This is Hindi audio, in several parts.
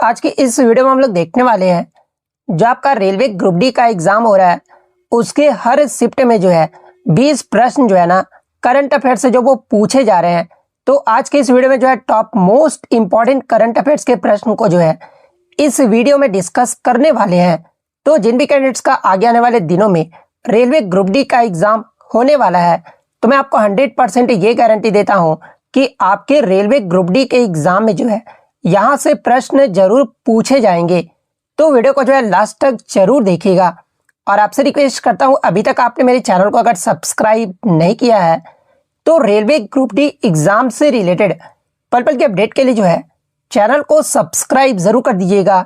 आज की इस वीडियो में हम लोग देखने वाले हैं जो आपका रेलवे ग्रुप डी का एग्जाम हो रहा है उसके हर शिफ्ट में जो है 20 प्रश्न जो है ना करंट अफेयर्स से जो वो पूछे जा रहे हैं। तो आज के इस वीडियो में जो है top most important current affairs के प्रश्न को जो है इस वीडियो में डिस्कस करने वाले हैं। तो जिन भी कैंडिडेट्स का आगे आने वाले दिनों में रेलवे ग्रुप डी का एग्जाम होने वाला है तो मैं आपको 100% ये गारंटी देता हूं कि आपके रेलवे ग्रुप डी के एग्जाम में जो है यहाँ से प्रश्न जरूर पूछे जाएंगे। तो वीडियो को जो है लास्ट तक जरूर देखिएगा और आपसे रिक्वेस्ट करता हूँ अभी तक आपने मेरे चैनल को अगर सब्सक्राइब नहीं किया है तो रेलवे ग्रुप डी एग्जाम से रिलेटेड पल पल के अपडेट के लिए जो है चैनल को सब्सक्राइब जरूर कर दीजिएगा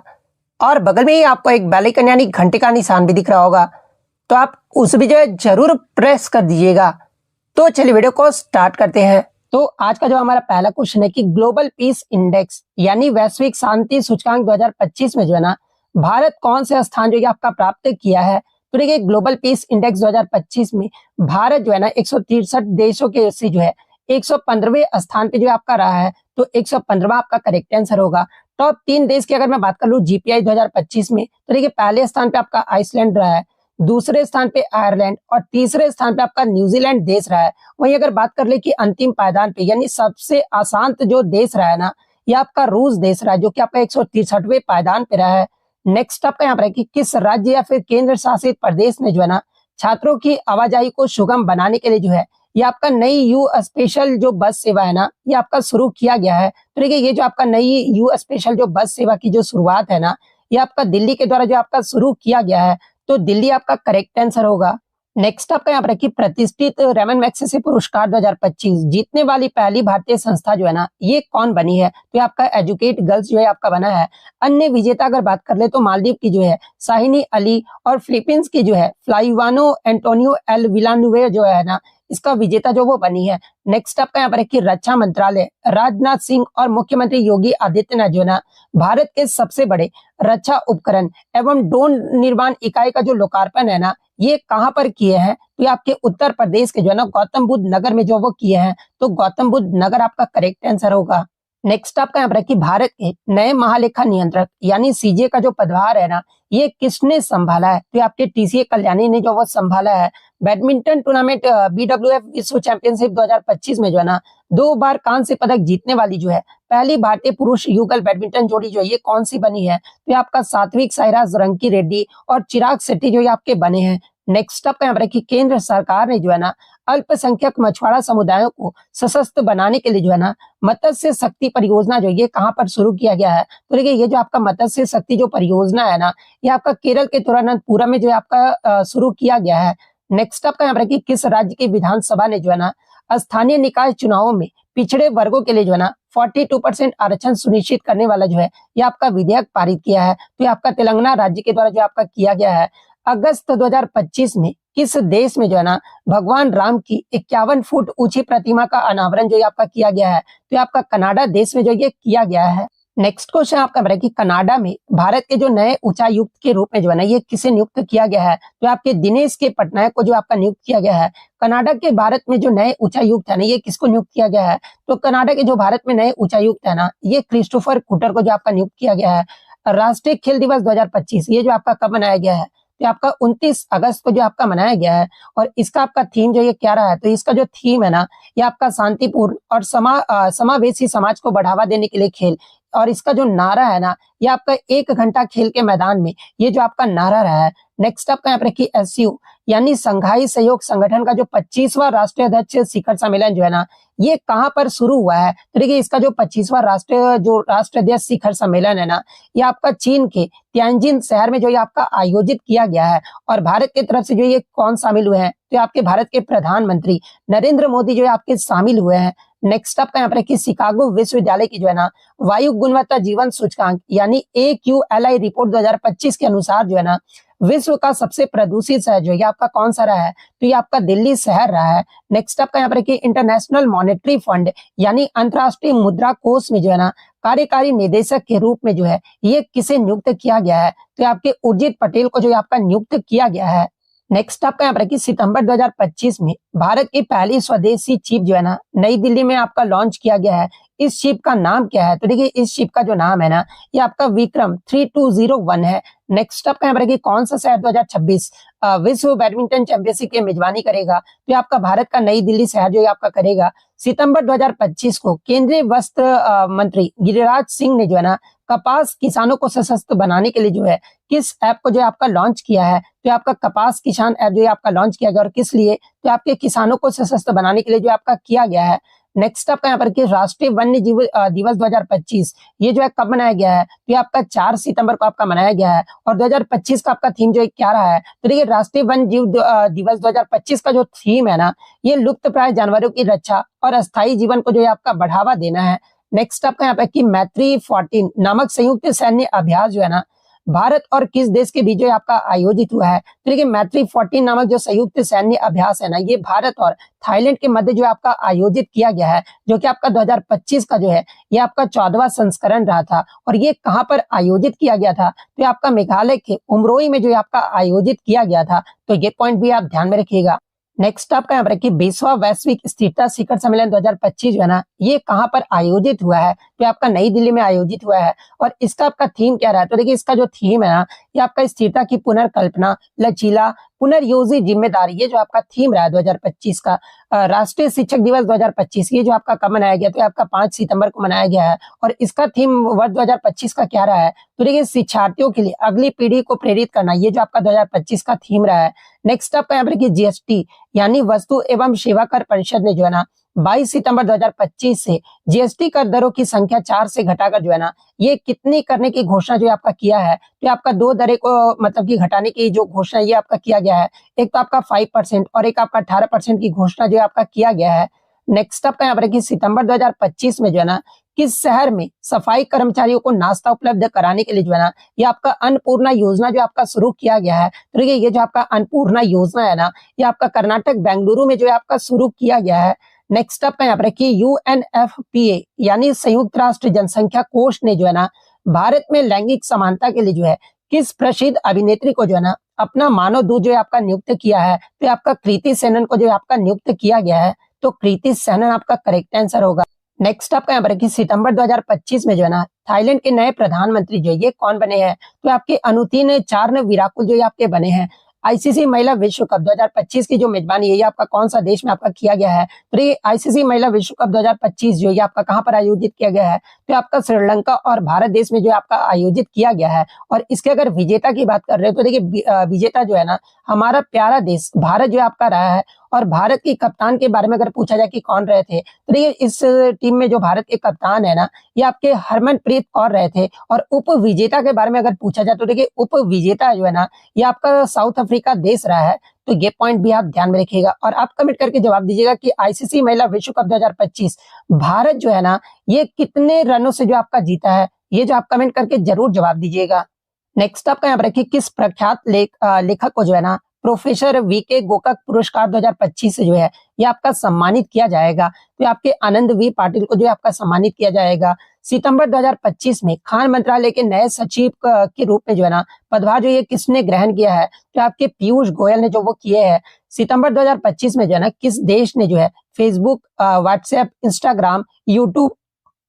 और बगल में ही आपको एक बेल आइकन यानी घंटे का निशान भी दिख रहा होगा तो आप उस भी जो है जरूर प्रेस कर दीजिएगा। तो चलिए वीडियो को स्टार्ट करते हैं। तो आज का जो हमारा पहला क्वेश्चन है कि ग्लोबल पीस इंडेक्स यानी वैश्विक शांति सूचकांक 2025 में जो है ना भारत कौन से स्थान जो है आपका प्राप्त किया है। तो देखिए ग्लोबल पीस इंडेक्स 2025 में भारत जो है ना 163 देशों के से जो है 115वें स्थान पे जो आपका रहा है। तो 115वां आपका करेक्ट आंसर होगा। टॉप 3 देश की अगर मैं बात कर लूँ जीपीआई 2025 में तो देखिए पहले स्थान पे आपका आइसलैंड रहा है, दूसरे स्थान पे आयरलैंड और तीसरे स्थान पे आपका न्यूजीलैंड देश रहा है। वहीं अगर बात कर ले कि अंतिम पायदान पे यानी सबसे आसान जो देश रहा है ना ये आपका रूस देश रहा है जो कि आपका 163वें पायदान पे रहा है। नेक्स्ट आपका यहाँ पर है कि किस राज्य या फिर केंद्र शासित प्रदेश ने जो है ना छात्रों की आवाजाही को सुगम बनाने के लिए जो है ये आपका नई यू स्पेशल जो बस सेवा है ना ये आपका शुरू किया गया है। तो देखिए ये जो आपका नई यू स्पेशल जो बस सेवा की जो शुरुआत है ना ये आपका दिल्ली के द्वारा जो आपका शुरू किया गया है। तो दिल्ली आपका करेक्ट आंसर होगा। नेक्स्ट आपका यहाँ पर कि प्रतिष्ठित रेमन मैग्सेसे पुरस्कार 2025 जीतने वाली पहली भारतीय संस्था जो है ना ये कौन बनी है। तो आपका एजुकेट गर्ल्स जो है आपका बना है। अन्य विजेता अगर बात कर ले तो मालदीव की जो है शाहिनी अली और फिलीपींस की जो है फ्लाइवानो एंटोनियो एल विलानुवे जो है ना इसका विजेता जो वो बनी है। नेक्स्ट आपका यहाँ पर है कि रक्षा मंत्रालय राजनाथ सिंह और मुख्यमंत्री योगी आदित्यनाथ जो है ना भारत के सबसे बड़े रक्षा उपकरण एवं ड्रोन निर्माण इकाई का जो लोकार्पण है ना ये कहाँ पर किए हैं। तो ये आपके उत्तर प्रदेश के जो है ना गौतम बुद्ध नगर में जो वो किए हैं। तो गौतम बुद्ध नगर आपका करेक्ट आंसर होगा। नेक्स्ट आपका यहाँ पर है कि भारत के नए महालेखा नियंत्रक यानी सीजे का जो पदभार है ना ये किसने संभाला है। तो आपके टीसीए कल्याणी ने जो वो संभाला है। बैडमिंटन टूर्नामेंट बीडब्ल्यूएफ विश्व चैंपियनशिप 2025 में जो है ना 2 बार कांस्य पदक जीतने वाली जो है पहली भारतीय पुरुष युगल बैडमिंटन जोड़ी जो है ये कौन सी बनी है। तो आपका सात्विक साईराज रंकी रेड्डी और चिराग शेट्टी जो आपके बने हैं। नेक्स्ट आपका यहाँ पर कि केंद्र सरकार ने जो है ना अल्पसंख्यक मछुआरा समुदायों को सशक्त बनाने के लिए जो है ना मत्स्य शक्ति परियोजना जो ये कहाँ पर शुरू किया गया है। तो देखिए ये जो आपका मत्स्य शक्ति जो परियोजना है ना ये आपका केरल के तिरुवनंतपुरम में जो आपका शुरू किया गया है। नेक्स्ट आपका यहाँ पर कि किस राज्य की विधानसभा ने जो है ना स्थानीय निकाय चुनावों में पिछड़े वर्गों के लिए जो है ना 42% आरक्षण सुनिश्चित करने वाला जो है ये आपका विधेयक पारित किया है। तो ये आपका तेलंगाना राज्य के द्वारा जो आपका किया गया है। अगस्त 2025 में किस देश में जो है ना भगवान राम की 51 फुट ऊंची प्रतिमा का अनावरण जो आपका किया गया है। तो आपका कनाडा देश में जो ये किया गया है। नेक्स्ट क्वेश्चन आपका है कि कनाडा में भारत के जो नए उच्चायुक्त के रूप में जो है ना ये किसे नियुक्त किया गया है। तो आपके दिनेश के पटनायक को जो आपका नियुक्त किया गया है। कनाडा के भारत में जो नए उच्चायुक्त है ना ये किसको नियुक्त किया गया है। तो कनाडा के जो भारत में नए उच्चायुक्त है ना ये क्रिस्टोफर कुटर को जो आपका नियुक्त किया गया है। राष्ट्रीय खेल दिवस 2025 ये जो आपका कब मनाया गया है। तो आपका 29 अगस्त को जो आपका मनाया गया है और इसका आपका थीम जो ये क्या रहा है। तो इसका जो थीम है ना ये आपका शांतिपूर्ण और समावेशी समाज को बढ़ावा देने के लिए खेल और इसका जो नारा है ना ये आपका 1 घंटा खेल के मैदान में ये जो आपका नारा रहा है। नेक्स्ट आपका यहाँ पर कि एससीओ यानी संघाई सहयोग संगठन का जो 25वां राष्ट्रीय अध्यक्ष शिखर सम्मेलन जो है ना ये कहाँ पर शुरू हुआ है। तो देखिए इसका जो 25वां राष्ट्राध्यक्ष शिखर सम्मेलन है ना ये आपका चीन के तियानजिन शहर में जो ये आपका आयोजित किया गया है। और भारत की तरफ से जो ये कौन शामिल हुए हैं। तो आपके भारत के प्रधानमंत्री नरेंद्र मोदी जो है आपके शामिल हुए हैं। नेक्स्ट आपका यहाँ पर कि शिकागो विश्वविद्यालय की जो है ना वायु गुणवत्ता जीवन सूचकांक यानी AQLI रिपोर्ट 2025 के अनुसार जो है ना विश्व का सबसे प्रदूषित शहर जो है आपका कौन सा रहा है। तो ये आपका दिल्ली शहर रहा है। नेक्स्ट आपका यहाँ पर कि इंटरनेशनल मॉनेटरी फंड यानी अंतरराष्ट्रीय मुद्रा कोष में जो है ना कार्यकारी निदेशक के रूप में जो है ये किसे नियुक्त किया गया है। तो आपके उर्जित पटेल को जो आपका नियुक्त किया गया है। नेक्स्ट आपका यहाँ पर कि सितंबर 2025 में भारत की पहली स्वदेशी चिप जो है ना नई दिल्ली में आपका लॉन्च किया गया है। इस शिप का नाम क्या है? तो देखिए इस शिप का जो नाम है ना, ये आपका विक्रम 3201 है। नेक्स्ट आपका यहाँ पर देखिए कौन सा शहर 2026 विश्व बैडमिंटन चैंपियनशिप की मेजबानी करेगा? तो ये आपका भारत का नई दिल्ली शहर जो ये आपका करेगा। सितंबर 2025 को केंद्रीय वस्त्र मंत्री गिरिराज सिंह ने जो है ना कपास किसानों को सशक्त बनाने के लिए जो है किस ऐप को जो है आपका लॉन्च किया है? तो आपका कपास किसान ऐप जो है आपका लॉन्च किया गया और किस लिए? तो आपके किसानों को सशक्त बनाने के लिए जो आपका किया गया है। नेक्स्ट आपका यहाँ पर कि राष्ट्रीय वन्य जीव दिवस 2025 ये जो है कब मनाया गया है? तो ये आपका 4 सितंबर को आपका मनाया गया है। और 2025 का आपका थीम जो है क्या रहा है? तो देखिए राष्ट्रीय वन्य जीव दिवस 2025 का जो थीम है ना, ये लुप्त प्राय जानवरों की रक्षा और अस्थायी जीवन को जो है आपका बढ़ावा देना है। नेक्स्ट आपका यहाँ पे कि मैत्री 14 नामक संयुक्त सैन्य अभ्यास जो है ना भारत और किस देश के बीच जो आपका आयोजित हुआ है? तो देखिए मैत्री 14 नामक जो संयुक्त सैन्य अभ्यास है ना, ये भारत और थाईलैंड के मध्य जो आपका आयोजित किया गया है, जो कि आपका 2025 का जो है ये आपका 14वां संस्करण रहा था। और ये कहाँ पर आयोजित किया गया था? तो ये आपका मेघालय के उमरोई में जो आपका आयोजित किया गया था। तो ये पॉइंट भी आप ध्यान में रखिएगा। नेक्स्ट आपका यहाँ पर कि 20वां वैश्विक स्थिरता शिखर सम्मेलन 2025 जो है ना, ये कहाँ पर आयोजित हुआ है? तो आपका नई दिल्ली में आयोजित हुआ है। और इसका आपका थीम क्या रहा है? तो देखिए इसका जो थीम है ना, ये आपका स्थिरता की पुनर्कल्पना, लचीला, पुनर्योजी, जिम्मेदारी, ये जो आपका थीम रहा है 2025 का। राष्ट्रीय शिक्षक दिवस 2025 ये जो आपका कब मनाया गया? तो आपका 5 सितंबर को मनाया गया है। और इसका थीम वर्ष 2025 का क्या रहा है? तो देखिए शिक्षार्थियों के लिए अगली पीढ़ी को प्रेरित करना, ये जो आपका 2025 का थीम रहा है। नेक्स्ट आपका यहाँ पर जीएसटी यानी वस्तु एवं सेवा कर परिषद ने जो है ना 22 सितंबर 2025 से जीएसटी कर दरों की संख्या 4 से घटाकर जो है ना ये कितनी करने की घोषणा जो आपका किया है? तो आपका 2 दरें को मतलब कि घटाने की जो घोषणा ये आपका किया गया है। एक तो आपका 5% और एक आपका 18% की घोषणा जो आपका किया गया है। नेक्स्ट आपका यहाँ पर कि सितंबर 2025 में जो है ना किस शहर में सफाई कर्मचारियों को नाश्ता उपलब्ध कराने के लिए जो है ना ये आपका अन्नपूर्णा योजना जो आपका शुरू किया गया है? तो देखिए ये जो आपका अन्नपूर्णा योजना है ना, ये आपका कर्नाटक बेंगलुरु में जो है आपका शुरू किया गया है। नेक्स्ट आपका यहाँ पर कि यूएनएफपीए यानी संयुक्त राष्ट्र जनसंख्या कोष ने जो है ना भारत में लैंगिक समानता के लिए जो है किस प्रसिद्ध अभिनेत्री को जो है ना अपना मानव दूत जो है आपका नियुक्त किया है? तो आपका कृति सेनन को जो है आपका नियुक्त किया गया है। तो कृति सेनन आपका करेक्ट आंसर होगा। नेक्स्ट आपका यहाँ पर कि सितंबर 2025 में जो है ना थाईलैंड के नए प्रधानमंत्री जो ये कौन बने हैं? तो आपके अनुतिन चारनविराकुल जो ये आपके बने हैं। आईसीसी महिला विश्व कप 2025 की जो मेजबानी है ये आपका कौन सा देश में आपका किया गया है? तो ये आईसीसी महिला विश्व कप 2025 जो ये आपका कहाँ पर आयोजित किया गया है? तो आपका श्रीलंका और भारत देश में जो आपका आयोजित किया गया है। और इसके अगर विजेता की बात कर रहे हो तो देखिए विजेता जो है ना हमारा प्यारा देश भारत जो आपका रहा है। और भारत की कप्तान के बारे में अगर पूछा जाए कि कौन रहे थे, तो देखिए इस टीम में जो भारत के कप्तान है ना ये आपके हरमनप्रीत कौर रहे थे। और उप विजेता के बारे में अगर पूछा जाए तो देखिए उप विजेता जो है ना ये आपका साउथ अफ्रीका देश रहा है। तो ये पॉइंट भी आप ध्यान में रखिएगा। और आप कमेंट करके जवाब दीजिएगा कि आईसीसी महिला विश्व कप 2025 भारत जो है ना ये कितने रनों से जो आपका जीता है? ये जो आप कमेंट करके जरूर जवाब दीजिएगा। नेक्स्ट आपका यहाँ पर रखिए किस प्रख्यात लेखक को जो है ना प्रोफेसर वीके गोकक पुरस्कार 2025 से जो है ये आपका सम्मानित किया जाएगा? तो आपके आनंद वी पाटिल को जो है आपका सम्मानित किया जाएगा। सितंबर 2025 में खान मंत्रालय के नए सचिव के रूप में जो है ना पदभार जो ये किसने ग्रहण किया है? तो आपके पीयूष गोयल ने जो वो किए हैं। सितंबर 2025 में जो है ना किस देश ने जो है फेसबुक, व्हाट्सएप, इंस्टाग्राम, यूट्यूब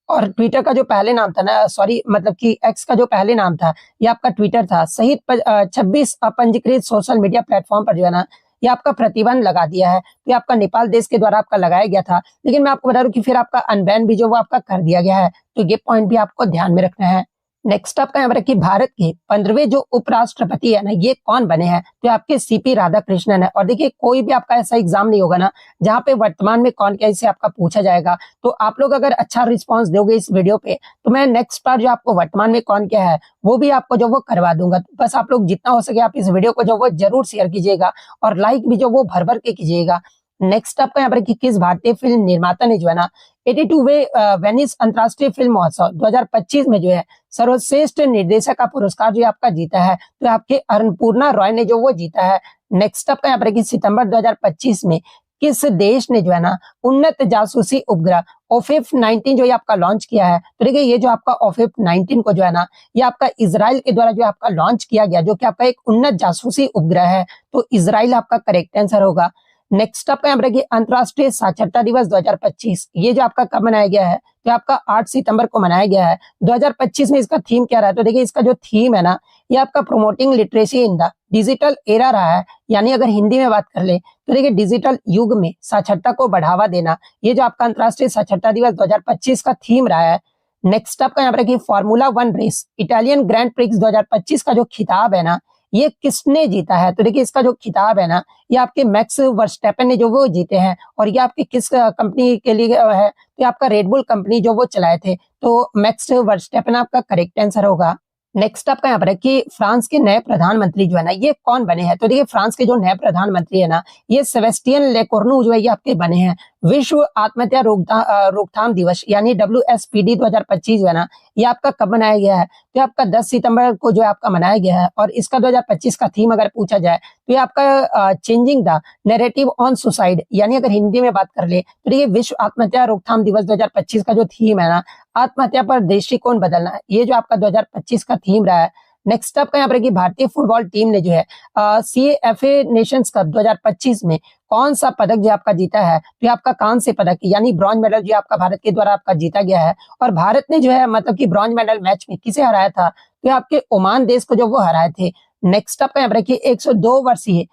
और ट्विटर का जो पहले नाम था ना, सॉरी मतलब कि एक्स का जो पहले नाम था ये आपका ट्विटर था, सहित 26 अपंजीकृत सोशल मीडिया प्लेटफॉर्म पर जो है ना ये आपका प्रतिबंध लगा दिया है? तो ये आपका नेपाल देश के द्वारा आपका लगाया गया था। लेकिन मैं आपको बता दूं कि फिर आपका अनबैन भी जो वो आपका कर दिया गया है। तो ये पॉइंट भी आपको ध्यान में रखना है। नेक्स्ट आपका यहाँ पर कि भारत के 15वें जो उपराष्ट्रपति है ना ये कौन बने हैं? तो आपके सीपी राधाकृष्णन है। और देखिए कोई भी आपका ऐसा एग्जाम नहीं होगा ना जहाँ पे वर्तमान में कौन क्या इसे आपका पूछा जाएगा। तो आप लोग अगर अच्छा रिस्पांस दोगे इस वीडियो पे तो मैं नेक्स्ट बार जो आपको वर्तमान में कौन क्या है वो भी आपको जो वो करवा दूंगा। तो बस आप लोग जितना हो सके आप इस वीडियो को जो वो जरूर शेयर कीजिएगा और लाइक भी जो वो भर भर के कीजिएगा। नेक्स्ट आपका यहाँ पर कि किस भारतीय फिल्म निर्माता ने जो है ना 82वें वेनिस अंतर्राष्ट्रीय फिल्म महोत्सव 2025 में जो है सर्वश्रेष्ठ निर्देशक का पुरस्कार जो आपका जीता है? तो आपके अन्नपूर्णा रॉय ने जो वो जीता है। नेक्स्ट आपका यहाँ पर कि सितंबर 2025 में किस देश ने जो है ना उन्नत जासूसी उपग्रह OFIF-19 जो ये आपका लॉन्च किया है? तो देखिए ये जो आपका OFIF-19 को जो है ना ये आपका इजराइल के द्वारा जो आपका लॉन्च किया गया, जो कि आपका एक उन्नत जासूसी उपग्रह है। तो इजराइल आपका करेक्ट आंसर होगा। नेक्स्ट आपका यहाँ पर देखिए अंतर्राष्ट्रीय साक्षरता दिवस 2025, ये जो आपका कब मनाया गया है, तो आपका 8 सितंबर को मनाया गया है। 2025 में इसका थीम क्या रहा है, तो देखिए इसका जो थीम है ना, ये आपका promoting literacy in the digital era रहा है। यानी अगर हिंदी में बात कर ले तो देखिए डिजिटल युग में साक्षरता को बढ़ावा देना, ये जो आपका अंतर्राष्ट्रीय साक्षरता दिवस 2025 का थीम रहा है। नेक्स्ट आपका यहाँ पर देखिए formula 1 race Italian grand prix 2025 का जो खिताब है ना, ये किसने जीता है, तो देखिए इसका जो खिताब है ना, ये आपके मैक्स वर्स्टैपेन ने जो वो जीते हैं। और ये आपके किस कंपनी के लिए है, तो आपका रेडबुल कंपनी जो वो चलाए थे। तो मैक्स वर्स्टैपेन आपका करेक्ट आंसर होगा। नेक्स्ट आपका यहाँ पर है कि फ्रांस के नए प्रधानमंत्री जो है ना, ये कौन बने हैं, तो देखिए फ्रांस के जो नए प्रधानमंत्री है ना, ये सेबेस्टियन लेकोर्नु जो है ये आपके बने हैं। विश्व आत्महत्या रोकथाम दिवस यानी WSPD 2025 जो है ना, ये आपका कब मनाया गया है, तो आपका 10 सितंबर को जो है आपका मनाया गया है। और इसका 2025 का थीम अगर पूछा जाए तो ये आपका changing the narrative on suicide, यानी अगर हिंदी में बात कर ले तो देखिए विश्व आत्महत्या रोकथाम दिवस 2025 का जो थीम है ना, आत्महत्या पर दृष्टिकोण बदलना है, ये जो आपका 2025 का थीम रहा है। नेक्स्ट आपका यहाँ पर कि भारतीय फुटबॉल टीम ने जो है CAFA नेशंस कप 2025 में कौन सा पदक जो आपका जीता है, तो ये आपका कांस्य पदक यानी ब्रॉन्ज मेडल जो आपका भारत के द्वारा आपका जीता गया है। और भारत ने जो है मतलब कि ब्रॉन्ज मेडल मैच में किसे हराया था, तो ये आपके ओमान देश को जो वो हराए थे। नेक्स्ट आपका यहाँ पर कि 102 वर्षीय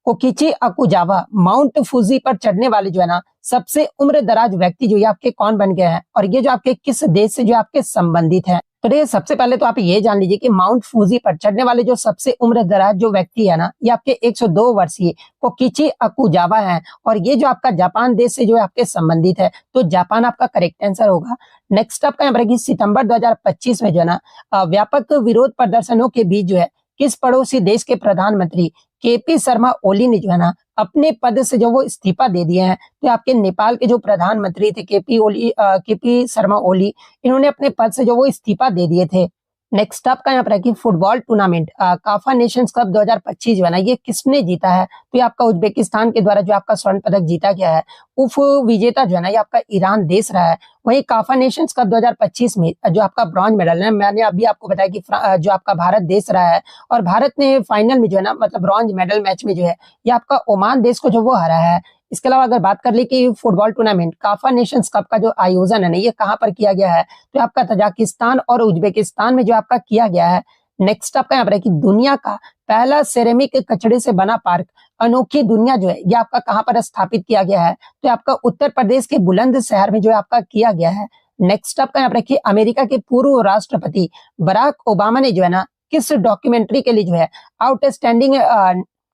कोकिची अकुजावा माउंट फूजी पर चढ़ने वाले जो है ना सबसे उम्र दराज व्यक्ति जो ये आपके कौन बन गए हैं, और ये जो आपके किस देश से जो आपके संबंधित है। तो देखिए सबसे पहले तो आप ये जान लीजिए कि माउंट फूजी पर चढ़ने वाले जो सबसे उम्र दराज जो व्यक्ति है ना, ये आपके 102 वर्षीय कोकिची अकुजावा हैं। और ये जो आपका जापान देश से जो है आपके संबंधित है, तो जापान आपका करेक्ट आंसर होगा। नेक्स्ट आपका यहाँ पर सितंबर 2025 में जो है ना व्यापक विरोध प्रदर्शनों के बीच जो है किस पड़ोसी देश के प्रधानमंत्री KP शर्मा ओली ने जो है ना अपने पद से जो वो इस्तीफा दे दिए हैं। तो आपके नेपाल के जो प्रधानमंत्री थे KP शर्मा ओली, इन्होंने अपने पद से जो वो इस्तीफा दे दिए थे। नेक्स्ट आपका यहाँ पर है कि football tournament Kafa Nations cup 2025 जो है ना, ये किसने जीता है, तो ये आपका उज्बेकिस्तान के द्वारा जो आपका स्वर्ण पदक जीता गया है। उप विजेता जो है ना, ये आपका ईरान देश रहा है। वहीं काफा नेशंस कप 2025 में जो आपका ब्रॉन्ज मेडल है, मैंने अभी आपको बताया कि जो आपका भारत देश रहा है। और भारत ने फाइनल में जो है ना मतलब ब्रॉन्ज मेडल मैच में जो है ये आपका ओमान देश को जो वो हराया है। इसके अलावा अगर बात कर ली कि football tournament Kafa Nations cup का जो आयोजन है ना, ये कहाँ पर किया गया है, तो आपका तजाकिस्तान और उज्बेकिस्तान में जो आपका किया गया है। नेक्स्ट आपका यहाँ पर है कि दुनिया का पहला सेरेमिक कचड़े से बना पार्क अनोखी दुनिया जो है ये आपका कहाँ पर स्थापित किया गया है, तो आपका उत्तर प्रदेश के बुलंद शहर में जो है आपका किया गया है। नेक्स्ट आपका यहाँ पर देखिए अमेरिका के पूर्व राष्ट्रपति बराक ओबामा ने जो है ना किस डॉक्यूमेंट्री के लिए जो है आउटस्टैंडिंग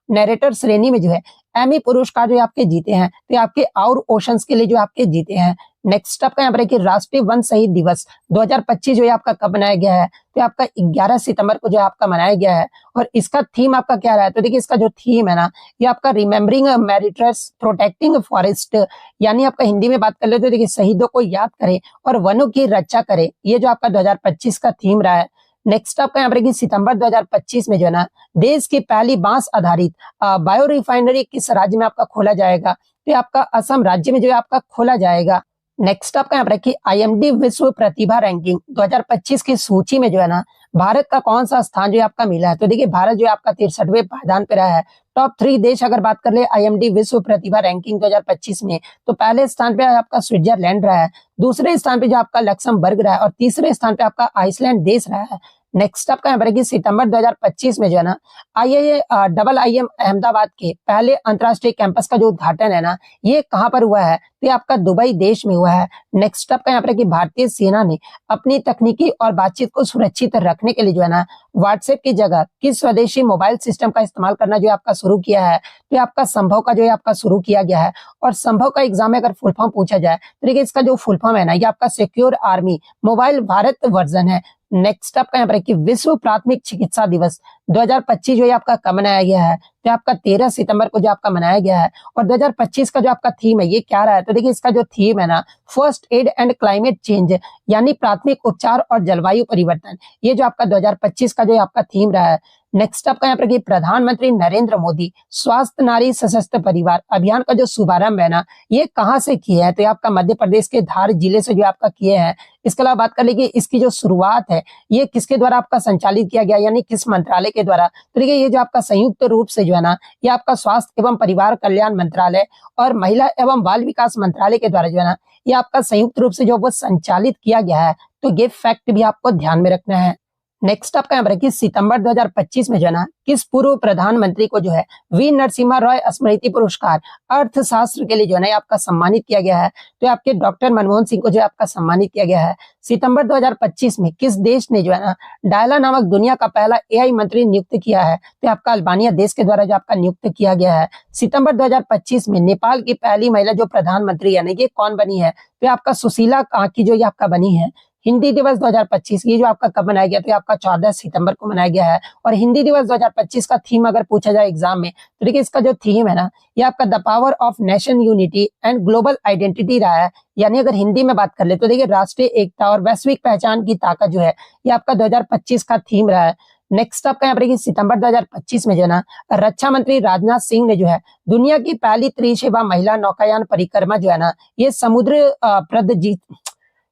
नैरेटर श्रेणी में जो है एमी पुरस्कार जो आपके जीते हैं, तो आपके और ओशंस के लिए जो आपके जीते हैं। नेक्स्ट आपका यहाँ पर कि राष्ट्रीय वन शहीद दिवस 2025 जो है आपका कब मनाया गया है, तो आपका 11 सितंबर को जो आपका मनाया गया है। और इसका थीम आपका क्या रहा है, तो देखिए इसका जो थीम है ना, ये आपका रिमेम्बरिंग मेरिटर्स प्रोटेक्टिंग फॉरेस्ट, यानी आपका हिंदी में बात कर ले तो देखिए शहीदों को याद करें और वनों की रक्षा करें, ये जो आपका 2025 का थीम रहा है। नेक्स्ट आपका यहाँ पर सितंबर 2025 में जो है ना देश की पहली बांस आधारित बायो रिफाइनरी किस राज्य में आपका खोला जाएगा, तो आपका असम राज्य में जो है आपका खोला जाएगा। नेक्स्ट आपका यहाँ पर कि IMD विश्व प्रतिभा रैंकिंग 2025 की सूची में जो है ना भारत का कौन सा स्थान जो है आपका मिला है, तो देखिए भारत जो है आपका 63वें पायदान पे रहा है। टॉप 3 देश अगर बात कर ले IMD विश्व प्रतिभा रैंकिंग 2025 में, तो पहले स्थान पे आपका स्विट्जरलैंड रहा है, दूसरे स्थान पे जो आपका लक्समबर्ग रहा है, और तीसरे स्थान पे आपका आइसलैंड देश रहा है। नेक्स्ट आपका यहाँ पर सितंबर 2025 में जो है ना IIM अहमदाबाद के पहले अंतरराष्ट्रीय कैंपस का जो उद्घाटन है ना, ये कहाँ पर हुआ है, तो आपका दुबई देश में हुआ है। नेक्स्ट आपका यहाँ पर भारतीय सेना ने अपनी तकनीकी और बातचीत को सुरक्षित रखने के लिए जो है ना व्हाट्सएप की जगह किस स्वदेशी मोबाइल सिस्टम का इस्तेमाल करना जो आपका शुरू किया है, तो आपका संभव का जो है आपका शुरू किया गया है। और संभव का एग्जाम में अगर फुल फॉर्म पूछा जाए तो देखिए इसका जो फुल फॉर्म है ना, ये आपका secure army mobile Bharat version है। नेक्स्ट आपका यहाँ पर कि विश्व प्राथमिक चिकित्सा दिवस 2025 जो है आपका कब मनाया गया है, तो आपका 13 सितंबर को जो आपका मनाया गया है। और 2025 का जो आपका थीम है ये क्या रहा है, तो देखिए इसका जो थीम है ना first aid and climate change, यानी प्राथमिक उपचार और जलवायु परिवर्तन, ये जो आपका 2025 का जो आपका थीम रहा है। नेक्स्ट आपका यहाँ पर कि प्रधानमंत्री नरेंद्र मोदी स्वास्थ्य नारी सशक्त परिवार अभियान का जो शुभारंभ है ना, ये कहाँ से किया है? तो ये आपका मध्य प्रदेश के धार जिले से जो आपका किए हैं। इसके अलावा बात कर लीजिए इसकी जो शुरुआत है ये किसके द्वारा आपका संचालित किया गया, यानी किस मंत्रालय के द्वारा? तो देखिए ये जो आपका संयुक्त रूप से जो है ना, ये आपका स्वास्थ्य एवं परिवार कल्याण मंत्रालय और महिला एवं बाल विकास मंत्रालय के द्वारा जो है ना, ये आपका संयुक्त रूप से जो वो संचालित किया गया है। तो ये फैक्ट भी आपको ध्यान में रखना है। नेक्स्ट आपका यहाँ पर कि सितंबर 2025 में जो है ना, किस पूर्व प्रधानमंत्री को जो है वी नरसिम्हा रॉय स्मृति पुरस्कार अर्थशास्त्र के लिए जो है ना आपका सम्मानित किया गया है? तो आपके डॉक्टर मनमोहन सिंह को जो है आपका सम्मानित किया गया है। सितंबर 2025 में किस देश ने जो है ना डायला नामक दुनिया का पहला एआई मंत्री नियुक्त किया है? तो आपका अल्बानिया देश के द्वारा जो आपका नियुक्त किया गया है। सितंबर 2025 में नेपाल की पहली महिला जो प्रधानमंत्री है ये कौन बनी है? तो आपका सुशीला काकी जो ये आपका बनी है। हिंदी दिवस 2025 ये जो आपका कब मनाया गया? तो आपका 14 सितंबर को मनाया गया है। और हिंदी दिवस 2025 का थीम अगर पूछा जाए एग्जाम में, तो देखिए इसका जो थीम है ना, ये आपका the power of nation unity and global identity रहा है। यानी अगर हिंदी में बात कर ले तो देखिए राष्ट्रीय एकता और वैश्विक पहचान की ताकत जो है, ये आपका 2025 का थीम रहा है। नेक्स्ट आपका यहाँ पर सितंबर 2025 में जो है ना, रक्षा मंत्री राजनाथ सिंह ने जो है दुनिया की पहली त्रिसेवा महिला नौकायान परिक्रमा जो है ना, ये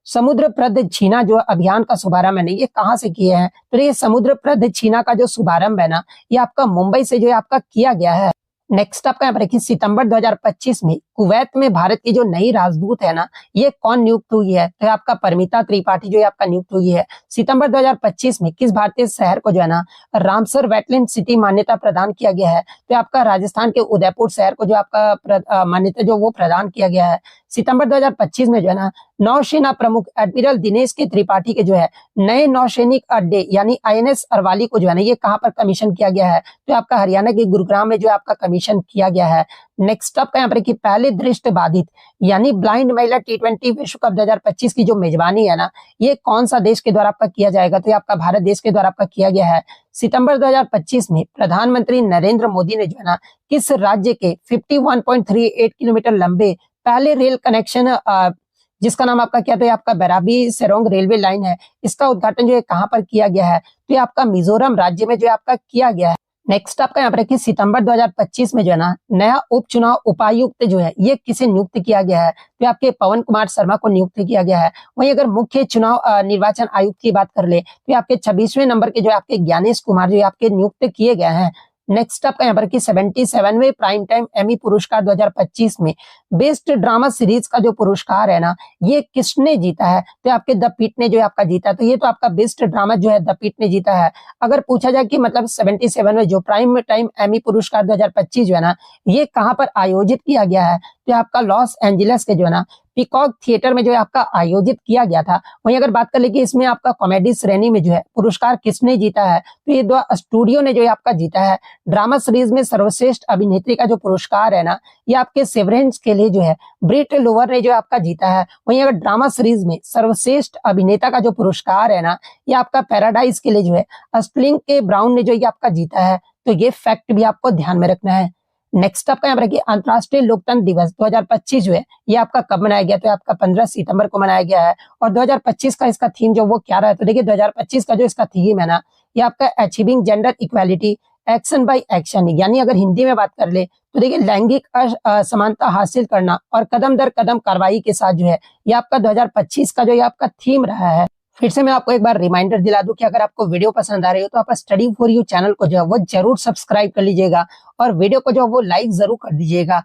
समुद्र प्रदक्षिणा जो अभियान का शुभारंभ है ये कहाँ से किए हैं? तो ये समुद्र प्रदक्षिणा का जो शुभारंभ है ना, ये आपका मुंबई से जो है आपका किया गया है। नेक्स्ट आपका यहाँ पर देखिए सितंबर 2025 में कुवैत में भारत की जो नई राजदूत है ना, ये कौन नियुक्त हुई है? तो आपका परमिता त्रिपाठी जो है आपका नियुक्त हुई है। सितंबर 2025 में किस भारतीय शहर को जो है ना रामसर वेटलैंड सिटी मान्यता प्रदान किया गया है? तो आपका राजस्थान के उदयपुर शहर को जो आपका मान्यता जो वो प्रदान किया गया है। सितंबर 2025 में जो है ना नौसेना प्रमुख एडमिरल दिनेश के त्रिपाठी के जो है नए नौसैनिक अड्डे यानी आईएनएस अरवाली को जो है ना ये कहाँ पर कमीशन किया गया है? तो आपका हरियाणा के गुरुग्राम में जो आपका कमीशन किया गया है। नेक्स्ट आपका यहाँ पर कि पहले दृष्टि बाधित यानी ब्लाइंड महिला T20 विश्व कप 2025 की जो मेजबानी है ना, ये कौन सा देश के द्वारा आपका किया जाएगा? तो ये आपका भारत देश के द्वारा आपका किया गया है। सितंबर 2025 में प्रधानमंत्री नरेंद्र मोदी ने जो है ना किस राज्य के 51.38 किलोमीटर लंबे पहले रेल कनेक्शन जिसका नाम आपका क्या था, आपका बैराबी सेरोंग रेलवे लाइन है, इसका उद्घाटन जो है कहाँ पर किया गया है? तो ये आपका मिजोरम राज्य में जो है आपका किया गया है। नेक्स्ट आपका यहाँ पर देखिए सितंबर 2025 में जो है ना नया उपचुनाव उपायुक्त जो है ये किसे नियुक्त किया गया है? तो आपके पवन कुमार शर्मा को नियुक्त किया गया है। वहीं अगर मुख्य चुनाव निर्वाचन आयुक्त की बात कर ले तो आपके 26वें नंबर के जो आपके ज्ञानेश कुमार जो आपके नियुक्त किए गए हैं। नेक्स्ट आपका यहाँ पर कि 77वें प्राइम टाइम एमी पुरस्कार 2025 में बेस्ट ड्रामा सीरीज का जो पुरस्कार है ना, ये किसने जीता है? तो आपके द पिट ने जो आपका जीता। तो ये तो आपका बेस्ट ड्रामा जो है द पिट ने जीता है। अगर पूछा जाए कि मतलब 77 में जो प्राइम टाइम एमी पुरस्कार 2025 जो है ना, ये कहाँ पर आयोजित किया गया है? तो आपका लॉस एंजलिस के जो है ना पीकॉक थिएटर में जो है आपका आयोजित किया गया था। वहीं अगर बात कर ले कि इसमें आपका कॉमेडी श्रेणी में जो है पुरस्कार किसने जीता है? तो ये दो स्टूडियो ने जो है आपका जीता है। ड्रामा सीरीज में सर्वश्रेष्ठ अभिनेत्री का जो पुरस्कार है ना, ये आपके सेवरेंस के लिए जो है ब्रिट लोवर ने जो आपका जीता है। वहीं अगर ड्रामा सीरीज में सर्वश्रेष्ठ अभिनेता का जो पुरस्कार है ना, ये आपका पैराडाइज के लिए जो है स्प्लिंग के ब्राउन ने जो ये आपका जीता है। तो ये फैक्ट भी आपको ध्यान में रखना है। नेक्स्ट आपका यहाँ पर देखिए अंतर्राष्ट्रीय लोकतंत्र दिवस 2025 जो है ये आपका कब मनाया गया? तो आपका 15 सितंबर को मनाया गया है। और 2025 का इसका थीम जो वो क्या रहा है? तो देखिए 2025 का जो इसका थीम है ना, ये आपका achieving gender equality action by action, यानी अगर हिंदी में बात कर ले तो देखिए लैंगिक असमानता हासिल करना और कदम दर कदम कार्रवाई के साथ जो है ये आपका 2025 का जो ये आपका थीम रहा है। फिर से मैं आपको एक बार रिमाइंडर दिला दूं कि अगर आपको वीडियो पसंद आ रही हो तो आप स्टडी फॉर यू चैनल को जो है वो जरूर सब्सक्राइब कर लीजिएगा और वीडियो को जो है वो लाइक जरूर कर दीजिएगा।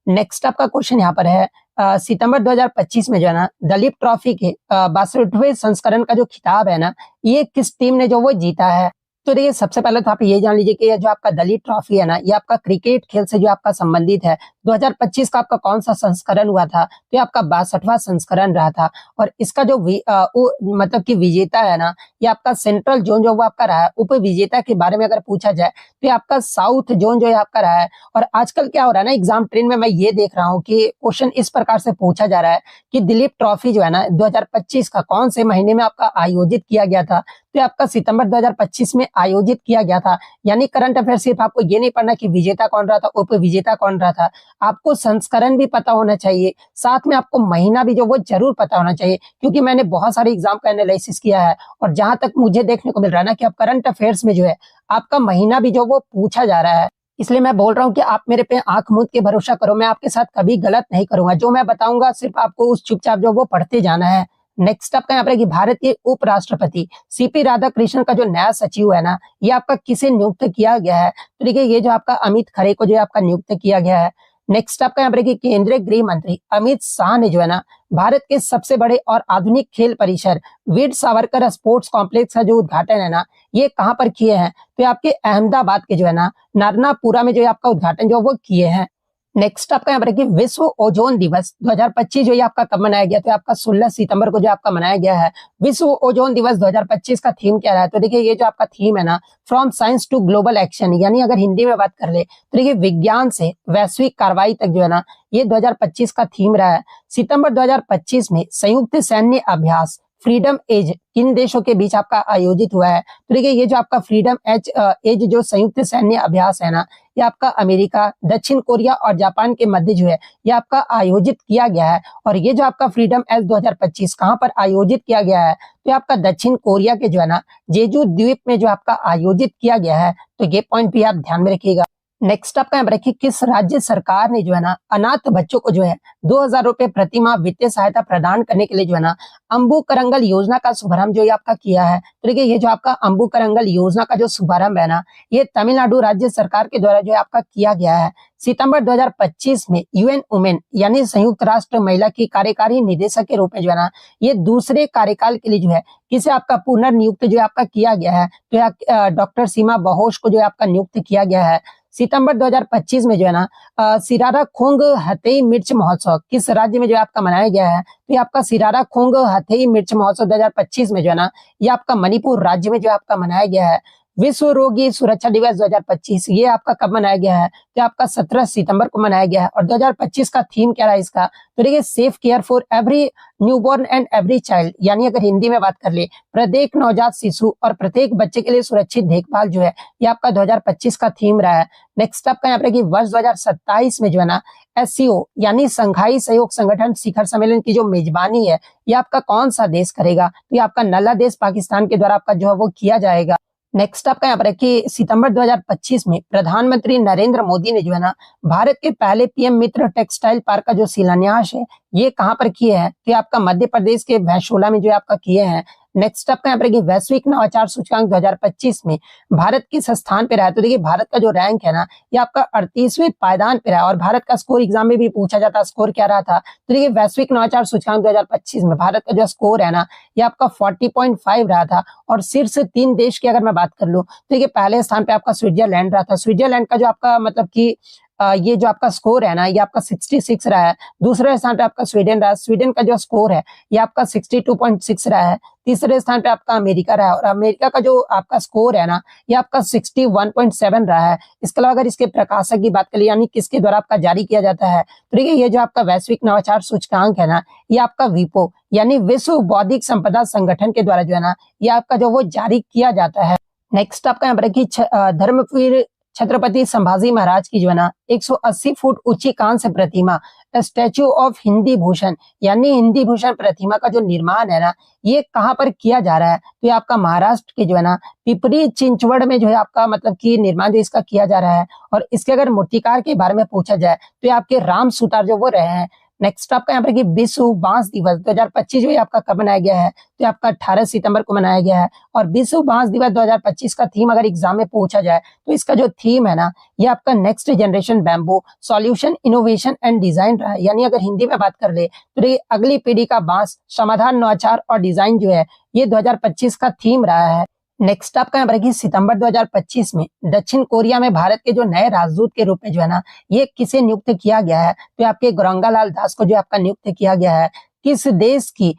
नेक्स्ट आपका क्वेश्चन यहाँ पर है सितंबर 2025 में जो है ना दलीप ट्रॉफी के 62वें संस्करण का जो खिताब है ना, ये किस टीम ने जो वो जीता है? तो देखिए सबसे पहले तो आप ये जान लीजिए कि ये जो आपका दलीप ट्रॉफी है ना, ये आपका क्रिकेट खेल से जो आपका संबंधित है। 2025 का आपका कौन सा संस्करण हुआ था? तो ये आपका 62वां संस्करण रहा था। और इसका जो मतलब कि विजेता है ना, ये आपका सेंट्रल जोन जो वो आपका रहा है। उप विजेता के बारे में अगर पूछा जाए तो ये आपका साउथ जोन जो है आपका रहा है। और आजकल क्या हो रहा है ना, एग्जाम ट्रेंड में मैं ये देख रहा हूँ कि क्वेश्चन इस प्रकार से पूछा जा रहा है कि दिलीप ट्रॉफी जो है ना 2025 का कौन से महीने में आपका आयोजित किया गया था? तो आपका सितंबर 2025 में आयोजित किया गया था। यानी करंट अफेयर सिर्फ आपको ये नहीं पढ़ना कि विजेता कौन रहा था, उप विजेता कौन रहा था, आपको संस्करण भी पता होना चाहिए, साथ में आपको महीना भी जो वो जरूर पता होना चाहिए, क्योंकि मैंने बहुत सारे एग्जाम का एनालिसिस किया है और जहां तक मुझे देखने को मिल रहा है ना कि अब करंट अफेयर्स में जो है आपका महीना भी जो वो पूछा जा रहा है। इसलिए मैं बोल रहा हूँ कि आप मेरे पे आंख मूंद के भरोसा करो, मैं आपके साथ कभी गलत नहीं करूंगा। जो मैं बताऊंगा सिर्फ आपको उस चुपचाप जो वो पढ़ते जाना है। नेक्स्ट आपका यहाँ पर कि भारत के उपराष्ट्रपति सीपी राधाकृष्णन का जो नया सचिव है ना, ये आपका किसे नियुक्त किया गया है? तो देखिए ये जो आपका अमित खरे को जो आपका नियुक्त किया गया है। नेक्स्ट आपका यहाँ पर कि केंद्रीय गृह मंत्री अमित शाह ने जो है ना भारत के सबसे बड़े और आधुनिक खेल परिसर वीर सावरकर स्पोर्ट्स कॉम्प्लेक्स का जो उद्घाटन है ना, ये कहाँ पर किए हैं? तो आपके अहमदाबाद के जो है ना नारनापुरा में जो आपका उद्घाटन जो वो किए हैं। नेक्स्ट आपका यहाँ पर कि विश्व ओजोन दिवस 2025 जो ये आपका कब मनाया गया? तो आपका 16 सितंबर को जो आपका मनाया गया है। विश्व ओजोन दिवस 2025 का थीम क्या रहा है? तो देखिए ये जो आपका थीम है ना, from science to global action, यानी अगर हिंदी में बात कर ले तो देखिए विज्ञान से वैश्विक कार्रवाई तक जो है ना, ये 2025 का थीम रहा है। सितंबर 2025 में संयुक्त सैन्य अभ्यास फ्रीडम एज किन देशों के बीच आपका आयोजित हुआ है? तो देखिए ये जो आपका फ्रीडम एज जो संयुक्त सैन्य अभ्यास है ना, ये आपका अमेरिका, दक्षिण कोरिया और जापान के मध्य जो है ये आपका आयोजित किया गया है। और ये जो आपका फ्रीडम एज 2025 कहाँ पर आयोजित किया गया है? तो आपका दक्षिण कोरिया के जो है ना जेजू द्वीप में जो आपका आयोजित किया गया है। तो ये पॉइंट भी आप ध्यान में रखिएगा। नेक्स्ट आपका यहाँ पर रखिए, किस राज्य सरकार ने जो है ना अनाथ बच्चों को जो है 2000 रुपए प्रति माह वित्तीय सहायता प्रदान करने के लिए जो है ना अम्बू करंगल योजना का शुभारंभ जो ये आपका किया है? तो देखिए ये जो आपका अम्बू करंगल योजना का जो शुभारंभ है ना, ये तमिलनाडु राज्य सरकार के द्वारा जो है आपका किया गया है। सितंबर 2025 में यूएन वुमेन यानी संयुक्त राष्ट्र महिला की कार्यकारी निदेशक के रूप में जो है ना ये दूसरे कार्यकाल के लिए जो है किसे आपका पुनर्नियुक्त जो है आपका किया गया है? तो डॉक्टर सीमा बहोश को जो है आपका नियुक्त किया गया है। सितंबर 2025 में जो है ना सिरारा खोंग हथेई मिर्च महोत्सव किस राज्य में जो है आपका मनाया गया है? तो ये आपका सिरारा खोंग हथेई मिर्च महोत्सव 2025 में जो है ना ये आपका मणिपुर राज्य में जो आपका मनाया गया है। विश्व रोगी सुरक्षा दिवस 2025 ये आपका कब मनाया गया है? तो आपका 17 सितंबर को मनाया गया है। और 2025 का थीम क्या रहा है इसका? तो देखिए safe care for every newborn and every child, यानी अगर हिंदी में बात कर ले प्रत्येक नवजात शिशु और प्रत्येक बच्चे के लिए सुरक्षित देखभाल जो है ये आपका 2025 का थीम रहा है। नेक्स्ट आपका यहाँ पर कि वर्ष 2027 में जो है ना एससीओ यानी संघाई सहयोग संगठन शिखर सम्मेलन की जो मेजबानी है ये आपका कौन सा देश करेगा? तो ये आपका नल्ला देश पाकिस्तान के द्वारा आपका जो है वो किया जाएगा। नेक्स्ट आपका यहाँ पर है कि सितंबर 2025 में प्रधानमंत्री नरेंद्र मोदी ने जो है ना भारत के पहले पीएम मित्र टेक्सटाइल पार्क का जो शिलान्यास है ये कहाँ पर किए हैं? तो आपका मध्य प्रदेश के भैंसोला में जो आपका किए हैं। नेक्स्ट आपका यहाँ पर वैश्विक नवाचार सूचकांक 2025 में भारत किस स्थान पे रहा है? तो देखिए भारत का जो रैंक है ना ये आपका 38वें पायदान पे रहा है। और भारत का स्कोर एग्जाम में भी पूछा जाता है, स्कोर क्या रहा था? तो देखिए वैश्विक नवाचार सूचकांक 2025 में भारत का जो स्कोर है ना ये आपका 40.5 रहा था। और शीर्ष 3 देश की अगर मैं बात कर लूँ तो देखिए पहले स्थान पे आपका स्विट्जरलैंड रहा था। स्विट्जरलैंड का जो आपका मतलब की ये जो आपका स्कोर है ना ये आपका 66 रहा है। दूसरे स्थान पे आपका स्वीडन रहा है, स्वीडन का जो स्कोर है ये आपका 62.6 रहा है। तीसरे स्थान पे आपका अमेरिका रहा है और अमेरिका का जो आपका स्कोर है ना ये आपका 61.7 रहा है। इसके अलावा अगर इसके प्रकाशक की बात करें यानी किसके द्वारा आपका जारी किया जाता है, तो देखिए ये जो आपका वैश्विक नवाचार सूचकांक है ना ये आपका विपो यानी विश्व बौद्धिक संपदा संगठन के द्वारा जो है ना ये आपका जो वो जारी किया जाता है। नेक्स्ट आपका यहाँ पर धर्मवीर छत्रपति संभाजी महाराज की जो है ना 180 फुट ऊंची कांस्य प्रतिमा स्टैच्यू ऑफ हिंदी भूषण यानी हिंदी भूषण प्रतिमा का जो निर्माण है ना ये कहाँ पर किया जा रहा है? तो ये आपका महाराष्ट्र के जो है ना पिपरी चिंचवड़ में जो है आपका मतलब कि निर्माण जो इसका किया जा रहा है। और इसके अगर मूर्तिकार के बारे में पूछा जाए तो ये आपके राम सुतार जो वो रहे हैं। नेक्स्ट आपका यहाँ पर कि विश्व बांस दिवस 2025 जो आपका कब मनाया गया है? तो आपका 18 सितंबर को मनाया गया है। और विश्व बांस दिवस 2025 का थीम अगर एग्जाम में पूछा जाए तो इसका जो थीम है ना ये आपका next generation bamboo solution innovation and design रहा है। यानी अगर हिंदी में बात कर ले तो ये अगली पीढ़ी का बांस समाधान नवाचार और डिजाइन जो है ये 2025 का थीम रहा है। नेक्स्ट आपका यहाँ पर सितंबर 2025 में दक्षिण कोरिया में भारत के जो नए राजदूत के रूप में जो है ना ये किसे नियुक्त किया गया है? तो आपके गौरंगालाल दास को जो आपका नियुक्त किया गया है। किस देश की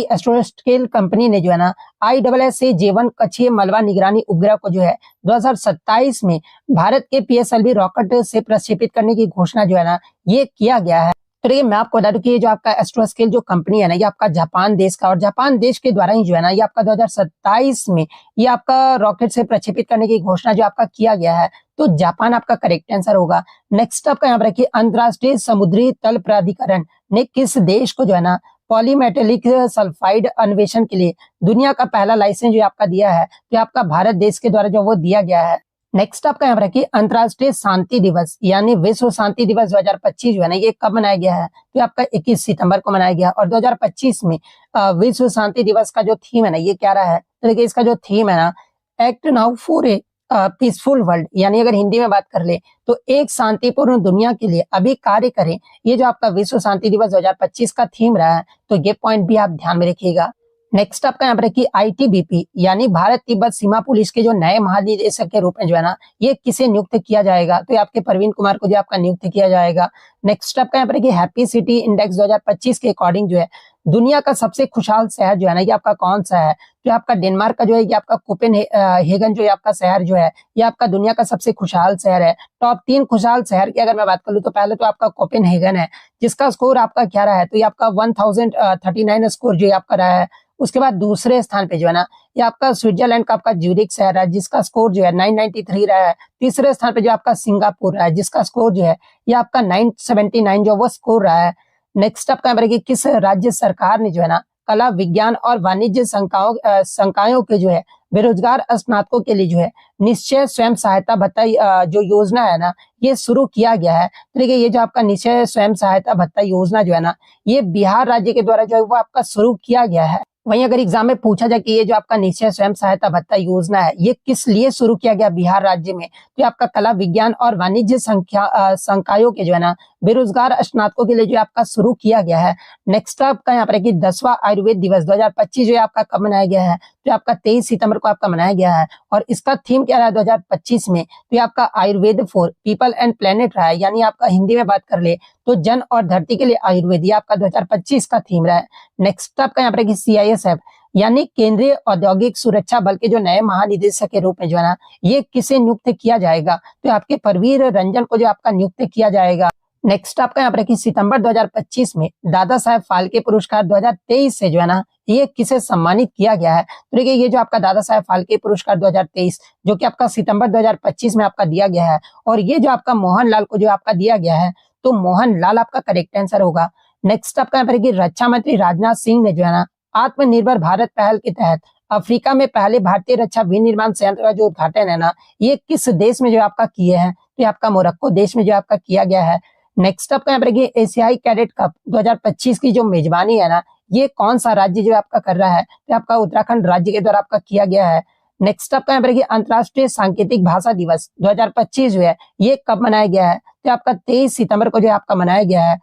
एस्ट्रोस्केल कंपनी ने जो है ना ISSA J1 कक्षीय मलबा निगरानी उपग्रह को जो है 2027 में भारत के PSLV रॉकेट से प्रक्षेपित करने की घोषणा जो है ना ये किया गया है। तो देखिए मैं आपको बता दूं कि ये जो आपका एस्ट्रोस्केल जो कंपनी है ना, ये आपका जापान देश का, और जापान देश के द्वारा ही जो है ना, ये आपका 2027 में ये आपका रॉकेट से प्रक्षेपित करने की घोषणा जो आपका किया गया है। तो जापान आपका करेक्ट आंसर होगा। नेक्स्ट आपका यहाँ पर रखिए, अंतरराष्ट्रीय समुद्री तल प्राधिकरण ने किस देश को जो है ना पॉलीमेटेलिक सल्फाइड अन्वेषण के लिए दुनिया का पहला लाइसेंस जो आपका दिया है, तो आपका भारत देश के द्वारा जो वो दिया गया है। नेक्स्ट आपका यहाँ पर रखिए, अंतरराष्ट्रीय शांति दिवस यानी विश्व शांति दिवस 2025 जो है ना, ये कब मनाया गया है? तो आपका 21 सितंबर को मनाया गया। और 2025 में विश्व शांति दिवस का जो थीम है ना, ये क्या रहा है? तो देखिए इसका जो थीम है ना, act now for a peaceful world, यानी अगर हिंदी में बात कर ले तो एक शांतिपूर्ण दुनिया के लिए अभी कार्य करें। ये जो आपका विश्व शांति दिवस 2025 का थीम रहा है, तो ये पॉइंट भी आप ध्यान में रखिएगा। नेक्स्ट आपका यहाँ पर रखिए, आईटीबीपी यानी भारत तिब्बत सीमा पुलिस के जो नए महानिदेशक के रूप में जो है ना, ये किसे नियुक्त किया जाएगा? तो ये आपके प्रवीण कुमार को जो आपका नियुक्त किया जाएगा। नेक्स्ट आपका यहाँ पर रखिए, हैप्पी सिटी इंडेक्स 2025 के अकॉर्डिंग जो है दुनिया का सबसे खुशहाल शहर जो है ना, ये आपका कौन सा है? तो आपका डेनमार्क का जो है, ये आपका कोपेनहेगन जो है आपका शहर जो है, ये आपका दुनिया का सबसे खुशहाल शहर है। टॉप 3 खुशहाल शहर की अगर मैं बात कर लूँ, तो पहले तो आपका कोपेनहेगन है, जिसका स्कोर आपका क्या रहा है? तो ये आपका 1039 स्कोर जो आपका रहा है। उसके बाद दूसरे स्थान पे जो है ना, ये आपका स्विट्जरलैंड का आपका ज्यूरिख शहर है, जिसका स्कोर जो है 993 रहा है। तीसरे स्थान पे जो आपका सिंगापुर रहा है, जिसका स्कोर जो है ये आपका 979 जो वो स्कोर रहा है। नेक्स्ट आपका यहाँ पर किस राज्य सरकार ने जो है ना कला विज्ञान और वाणिज्य संकायों के जो है बेरोजगार स्नातकों के लिए जो है निश्चय स्वयं सहायता भत्ता जो योजना है ना, ये शुरू किया गया है। तो देखिए ये जो आपका निश्चय स्वयं सहायता भत्ता योजना जो है ना, ये बिहार राज्य के द्वारा जो है वो आपका शुरू किया गया है। वहीं अगर एग्जाम में पूछा जाए कि ये जो आपका निश्चय स्वयं सहायता भत्ता योजना है, ये किस लिए शुरू किया गया बिहार राज्य में? तो आपका कला विज्ञान और वाणिज्य संकायों के जो है ना बेरोजगार स्नातकों के लिए जो आपका शुरू किया गया है। नेक्स्ट आपका यहाँ पर है कि 10वां आयुर्वेद दिवस 2025 जो आपका कब मनाया गया है? तो आपका 23 सितंबर को आपका मनाया गया है। और इसका थीम क्या रहा है 2025 में? तो आपका Ayurveda for people and planet रहा है, यानी आपका हिंदी में बात कर ले तो जन और धरती के लिए आयुर्वेद, ये आपका 2025 का थीम रहा है। नेक्स्ट आपका यहाँ पर CISF यानी केंद्रीय औद्योगिक सुरक्षा बल के जो नए महानिदेशक के रूप में जो है ना, ये किसे नियुक्त किया जाएगा? तो आपके परवीर रंजन को जो आपका नियुक्त किया जाएगा। नेक्स्ट आपका यहाँ पर कि सितंबर 2025 में दादा साहेब फाल्के पुरस्कार 2023 से जो है ना, ये किसे सम्मानित किया गया है? तो देखिए ये जो आपका दादा साहेब फाल्के पुरस्कार 2023 जो कि आपका सितंबर 2025 में आपका दिया गया है, और ये जो आपका मोहनलाल को जो आपका दिया गया है, तो मोहनलाल आपका करेक्ट आंसर होगा। नेक्स्ट आपका यहाँ पर कि रक्षा मंत्री राजनाथ सिंह ने जो है ना आत्मनिर्भर भारत पहल के तहत अफ्रीका में पहले भारतीय रक्षा विनिर्माण संयंत्र का जो उद्घाटन है ना, ये किस देश में जो आपका किए हैं? तो आपका मोरक्को देश में जो आपका किया गया है। नेक्स्ट आपका यहाँ पर एशियाई कैडेट कप 2025 की जो मेजबानी है ना, ये कौन सा राज्य जो आपका कर रहा है? तो आपका उत्तराखंड राज्य के द्वारा आपका किया गया है। नेक्स्ट आपका यहाँ पर अंतर्राष्ट्रीय सांकेतिक भाषा दिवस 2025 जो है ये कब मनाया गया है? तो आपका 23 सितंबर को जो आपका मनाया गया है।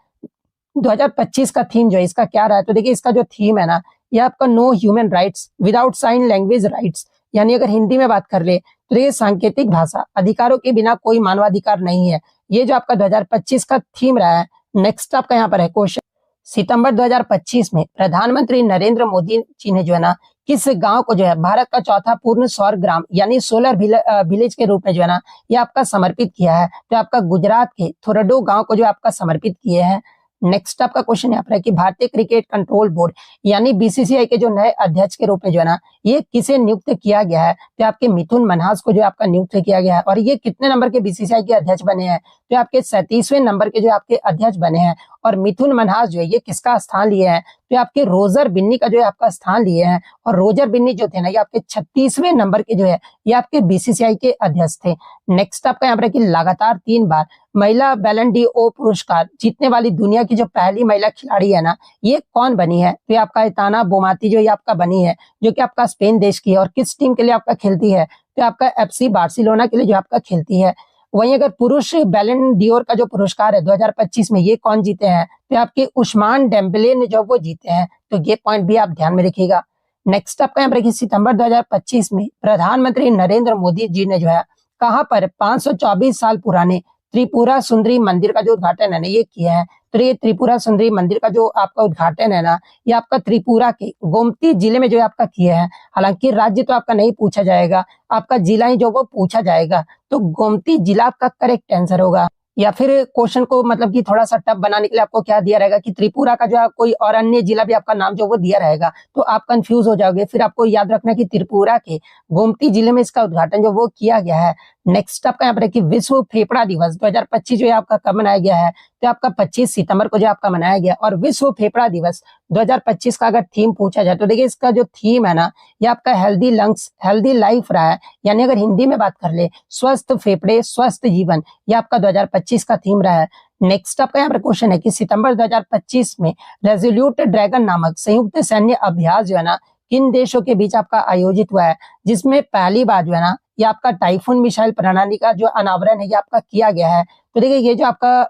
2025 का थीम जो है इसका क्या रहा है? तो देखिए इसका जो थीम है ना, ये आपका no human rights without sign language rights, यानी अगर हिंदी में बात कर ले तो ये सांकेतिक भाषा अधिकारों के बिना कोई मानवाधिकार नहीं है। ये जो आपका 2025 का थीम रहा है। नेक्स्ट आपका यहाँ पर है क्वेश्चन, सितंबर 2025 में प्रधानमंत्री नरेंद्र मोदी जी ने जो है ना किस गांव को जो है भारत का चौथा पूर्ण सौर ग्राम यानी सोलर विलेज के रूप में जो है ना ये आपका समर्पित किया है? तो आपका गुजरात के थोरडो गांव को जो आपका समर्पित किए हैं। नेक्स्ट आपका क्वेश्चन यहाँ पर है कि भारतीय क्रिकेट कंट्रोल बोर्ड यानी BCCI के जो नए अध्यक्ष के रूप में जो है ना ये किसे नियुक्त किया गया है? तो आपके मिथुन मनहास को जो आपका नियुक्त किया गया है। और ये कितने नंबर के BCCI के अध्यक्ष बने हैं? तो आपके 37वें नंबर के जो आपके अध्यक्ष बने हैं। और मिथुन मनहास जो है ये किसका स्थान लिए हैं? तो आपके रोजर बिन्नी का जो है आपका स्थान लिए हैं। और रोजर बिन्नी जो थे ना, ये आपके 36वें नंबर के जो है ये आपके BCCI के अध्यक्ष थे। नेक्स्ट आपका यहाँ पर कि लगातार 3 बार महिला बैलन डी ओ पुरस्कार जीतने वाली दुनिया की जो पहली महिला खिलाड़ी है ना, ये कौन बनी है? तो आपका एताना बोमाती जो ये आपका बनी है, जो कि आपका स्पेन देश की है। और किस टीम के लिए आपका खेलती है? तो आपका FC बार्सिलोना के लिए जो आपका खेलती है। वहीं अगर पुरुष बैलन डियोर का जो पुरस्कार है 2025 में, ये कौन जीते हैं? तो आपके उस्मान डेम्बेले ने जो वो जीते हैं। तो ये पॉइंट भी आप ध्यान में रखिएगा। नेक्स्ट आपका यहाँ पर सितंबर 2025 में प्रधानमंत्री नरेंद्र मोदी जी ने जो है कहाँ पर 524 साल पुराने त्रिपुरा सुंदरी मंदिर का जो उद्घाटन है ना ये किया है? तो ये त्रिपुरा सुंदरी मंदिर का जो आपका उद्घाटन है ना, ये आपका त्रिपुरा के गोमती जिले में जो आपका किया है। हालांकि राज्य तो आपका नहीं पूछा जाएगा, आपका जिला ही जो वो पूछा जाएगा। तो गोमती जिला आपका करेक्ट आंसर होगा। या फिर क्वेश्चन को मतलब कि थोड़ा सा टफ बनाने के लिए आपको क्या दिया रहेगा कि त्रिपुरा का जो है कोई और अन्य जिला भी आपका नाम जो वो दिया रहेगा, तो आप कंफ्यूज हो जाओगे। फिर आपको याद रखना कि त्रिपुरा के गोमती जिले में इसका उद्घाटन जो वो किया गया है। नेक्स्ट आपका यहाँ पर है कि विश्व फेफड़ा दिवस 2025 जो है आपका कब मनाया गया है, तो आपका 25 सितंबर को जो आपका मनाया गया। और विश्व फेफड़ा दिवस 2025 का अगर थीम पूछा जाए तो देखिए इसका जो थीम है ना, ये आपका हेल्दी लंग्स हेल्दी लाइफ रहा है, यानी अगर हिंदी में बात कर ले स्वस्थ फेफड़े स्वस्थ जीवन, ये आपका 2025 का थीम रहा है। नेक्स्ट आपका यहाँ पर क्वेश्चन है कि सितंबर 2025 में रेजोल्यूट ड्रैगन नामक संयुक्त सैन्य अभ्यास जो है ना किन देशों के बीच आपका आयोजित हुआ है, जिसमें पहली बार जो है ना ये आपका टाइफून मिसाइल प्रणाली का जो अनावरण है ये आपका किया गया है। तो देखिए ये जो आपका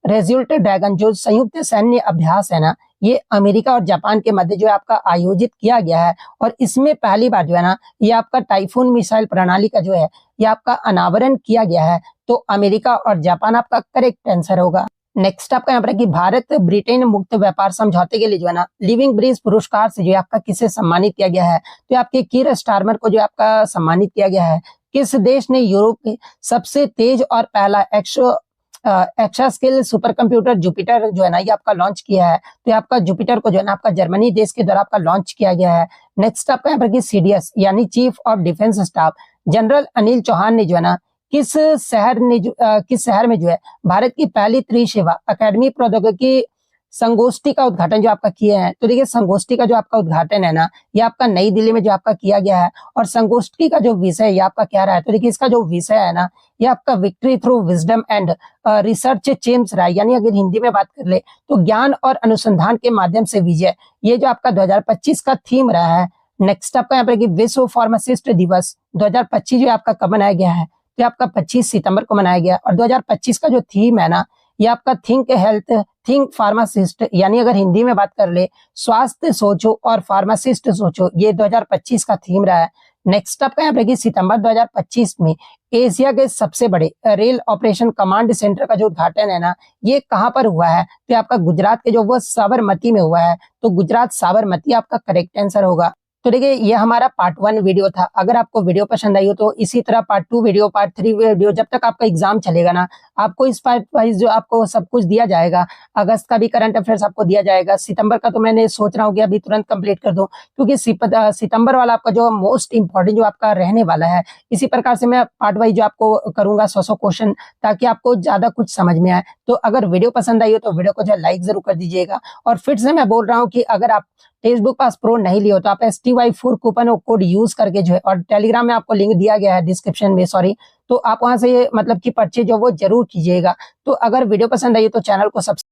रेजोल्यूट ड्रैगन जो संयुक्त सैन्य अभ्यास है ना, ये अमेरिका और जापान के मध्य जो है आपका आयोजित किया गया है। और इसमें पहली बार जो है ना ये आपका टाइफून मिसाइल प्रणाली का जो है ये आपका अनावरण किया गया है। तो अमेरिका और जापान आपका करेक्ट आंसर होगा। नेक्स्ट आपका यहाँ पर है कि भारत ब्रिटेन मुक्त व्यापार समझौते के लिए जो है ना लिविंग ब्रिज पुरस्कार से जो है आपका किसे सम्मानित किया गया है, तो आपके कीर स्टारमर को जो आपका सम्मानित किया गया है। किस देश ने यूरोप के सबसे तेज और पहला एक्सास्केल सुपर कंप्यूटर जुपिटर जो है ना ये आपका लॉन्च किया है, तो आपका जुपिटर को जो है ना आपका जर्मनी देश के द्वारा आपका लॉन्च किया गया है। नेक्स्ट आपका यहाँ पर कि सीडीएस यानी chief of defence staff general Anil Chauhan ने जो है ना किस शहर में जो है भारत की पहली त्रिसेवा अकेडमी प्रौद्योगिकी संगोष्ठी का उद्घाटन जो आपका किया है। तो देखिए संगोष्ठी का जो आपका उद्घाटन है ना ये आपका नई दिल्ली में जो आपका किया गया है। और संगोष्ठी का जो विषय ये आपका क्या रहा है, तो देखिए इसका जो विषय है ना ये आपका victory through wisdom and research चेम्स रहा है, यानी अगर हिंदी में बात कर ले तो ज्ञान और अनुसंधान के माध्यम से विजय, ये जो आपका 2025 का थीम रहा है। नेक्स्ट आपका यहाँ पर विश्व फार्मासिस्ट दिवस 2025 जो आपका कब मनाया गया है, तो आपका 25 सितंबर को मनाया गया। और 2025 का जो थीम है ना ये आपका थिंक हेल्थ थिंक फार्मासिस्ट, यानी अगर हिंदी में बात कर ले स्वास्थ्य सोचो और फार्मासिस्ट सोचो, ये 2025 का थीम रहा है। नेक्स्ट आपका यहाँ पर सितंबर 2025 में एशिया के सबसे बड़े रेल ऑपरेशन कमांड सेंटर का जो उद्घाटन है ना ये कहाँ पर हुआ है, तो आपका गुजरात के जो वो साबरमती में हुआ है। तो गुजरात साबरमती आपका करेक्ट आंसर होगा। तो देखिए ये हमारा पार्ट 1 वीडियो था। अगर आपको वीडियो पसंद आई हो तो इसी तरह पार्ट 2 वीडियो पार्ट 3 वीडियो जब तक आपका एग्जाम चलेगा ना आपको इस पार्ट वाइज जो आपको सब कुछ दिया जाएगा। अगस्त का भी करंट अफेयर्स आपको दिया जाएगा। सितंबर का तो मैंने सोच रहा हूँ कि अभी तुरंत कंप्लीट कर दूं, क्योंकि सितंबर वाला आपका जो मोस्ट इंपॉर्टेंट जो आपका रहने वाला है। इसी प्रकार से मैं पार्ट वाइज जो आपको करूंगा 100 क्वेश्चन, ताकि आपको ज्यादा कुछ समझ में आए। तो अगर वीडियो पसंद आई हो तो वीडियो को जो लाइक जरूर कर दीजिएगा। और फिर से मैं बोल रहा हूँ कि अगर आप टेक्स्ट बुक पास प्रो नहीं लियो तो आप STY4 कूपन कोड यूज करके जो है, और टेलीग्राम में आपको लिंक दिया गया है डिस्क्रिप्शन में, सॉरी, तो आप वहां से मतलब कि परचेज जो वो जरूर कीजिएगा। तो अगर वीडियो पसंद आई तो चैनल को सब्सक्राइब